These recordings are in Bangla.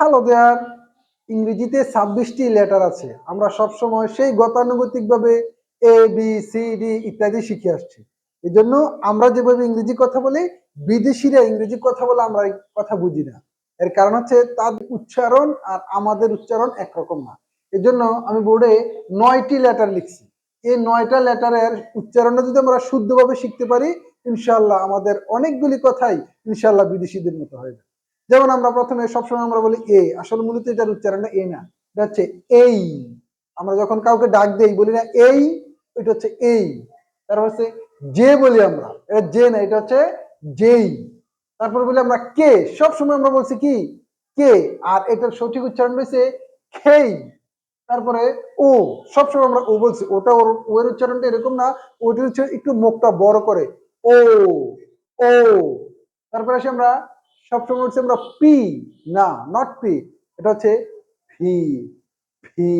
হ্যালো দেয়ার। ইংরেজিতে 26টি লেটার আছে। আমরা সবসময় সেই গতানুগতিকভাবে এ বি সি ডি ইত্যাদি শিখে আসছি। এজন্য আমরা যেভাবে ইংরেজি কথা বলি, বিদেশিরা ইংরেজি কথা বলে আমরা এই কথা বুঝি না। এর কারণ হচ্ছে তাদের উচ্চারণ আর আমাদের উচ্চারণ একরকম না। এজন্য আমি বোর্ডে 9টি লেটার লিখছি। এই 9টা লেটারের উচ্চারণটা যদি আমরা শুদ্ধভাবে শিখতে পারি, ইনশাআল্লাহ আমাদের অনেকগুলি কথাই ইনশাআল্লাহ বিদেশিদের মতো হয়ে যাবে। যেমন আমরা প্রথমে সবসময় আমরা বলি এ, আসলে মূলত এটার উচ্চারণটা এ না, এটা হচ্ছে এই। আমরা যখন কাউকে ডাক দেই বলি না এই, এটা হচ্ছে এই। তারপর হচ্ছে যে বলি আমরা, এটা যে না, এটা হচ্ছে যেই। তারপর বলি আমরা কে, সবসময় আমরা বলছি কি কে, আর এটার সঠিক উচ্চারণ হয়েছে খেই। তারপরে ও, সবসময় আমরা ও বলছি, ওটা ও এর উচ্চারণটা এরকম না, ওটার হচ্ছে একটু মুখটা বড় করে ও ও। তারপরে আসি আমরা সবসময় বলছি আমরা পি, না নট পি, এটা হচ্ছে ভি ভি।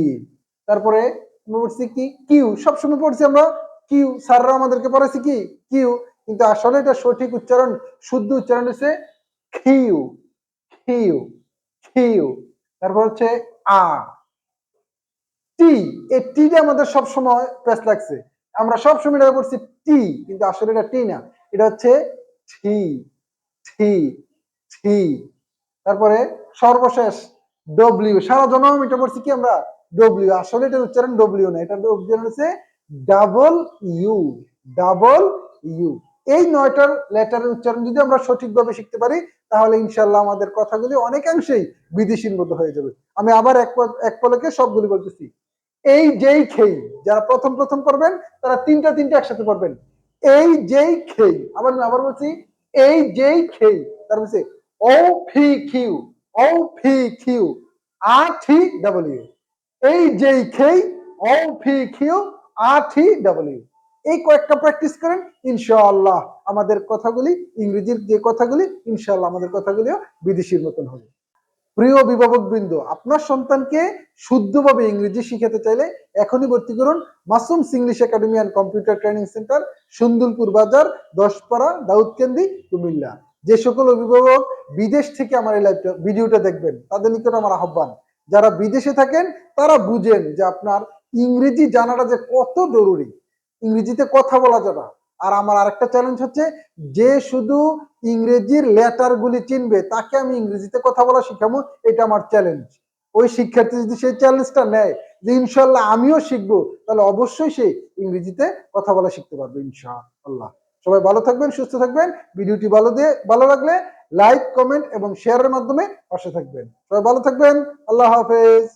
তারপরে আমরা বলছি কি কিউ, সবসময় পড়ছি আমরা কিউ, স্যাররা আমাদেরকে পড়াইছে কি কিউ, কিন্তু আসলে এটা সঠিক উচ্চারণ, শুদ্ধ উচ্চারণ হচ্ছে খিউ খিউ খিউ। তারপর হচ্ছে আ, টি, এই টিটা আমাদের সবসময় প্রেস লাগছে, আমরা সবসময় এটা করছি টি, কিন্তু আসলে এটা টি না, এটা হচ্ছে টি টি টি। তারপরে সর্বশেষ ডব্লিউ, সারা জনম এটা করছি কি আমরা ডব্লিউ, আসলে এটার উচ্চারণ ডব্লিউ না, এটা উচ্চারণ হচ্ছে ডাবল ইউ ডাবল ইউ। এই 9টার লেটারের উচ্চারণ যদি আমরা সঠিকভাবে শিখতে পারি, তাহলে ইনশাল্লাহ আমাদের কথাগুলি অনেকাংশেই বিদেশির মতো হয়ে যাবে। আমি আবার এক পলকে সবগুলি বলতেছি। এই যেই খেই, যারা প্রথম প্রথম করবেন তারা তিনটা একসাথে করবেন। এই যেই খেই, আবার আবার বলছি এই যেই খেই, তার বলছে ও ফি কিউ ও ফি কিউ আর টি ডাব্লিউ। এই যেই খেই ও ফি কিউ আর টি ডাব্লিউ। এই কয়েকটা প্র্যাকটিস করেন, ইনশাআল্লাহ আমাদের কথাগুলি, ইংরেজির যে কথাগুলি, ইনশাআল্লাহ আমাদের কথাগুলিও বিদেশির মতন হবে। প্রিয় অভিভাবকবৃন্দ, আপনার সন্তানকে শুদ্ধভাবে ইংরেজি শিখাতে চাইলে এখনই ভর্তি করুন Masum English academy and computer training centre, Sundulpur Bazar, 10পাড়া, দাউদকান্দি, কুমিল্লা। যে সকল অভিভাবক বিদেশ থেকে আমার এই ভিডিওটা দেখবেন, তাদের নিকট আমার আহ্বান, যারা বিদেশে থাকেন তারা বুঝেন যে আপনার ইংরেজি জানাটা যে কত জরুরি, ইংরেজিতে কথা বলা যাবে। আর আমার আরেকটা চ্যালেঞ্জ হচ্ছে, যে শুধু ইংরেজির লেটার গুলি চিনবে তাকে আমি ইংরেজিতে কথা বলা শিখাবো, এটা আমার চ্যালেঞ্জ। ওই শিক্ষার্থী যদি সেই চ্যালেঞ্জটা নেয় যে ইনশাল্লাহ আমিও শিখবো, তাহলে অবশ্যই সে ইংরেজিতে কথা বলা শিখতে পারবে ইনশাআল্লাহ। সবাই ভালো থাকবেন, সুস্থ থাকবেন। ভিডিওটি ভালো লাগলে লাইক, কমেন্ট এবং শেয়ারের মাধ্যমে পাশে থাকবেন। সবাই ভালো থাকবেন। আল্লাহ হাফেজ।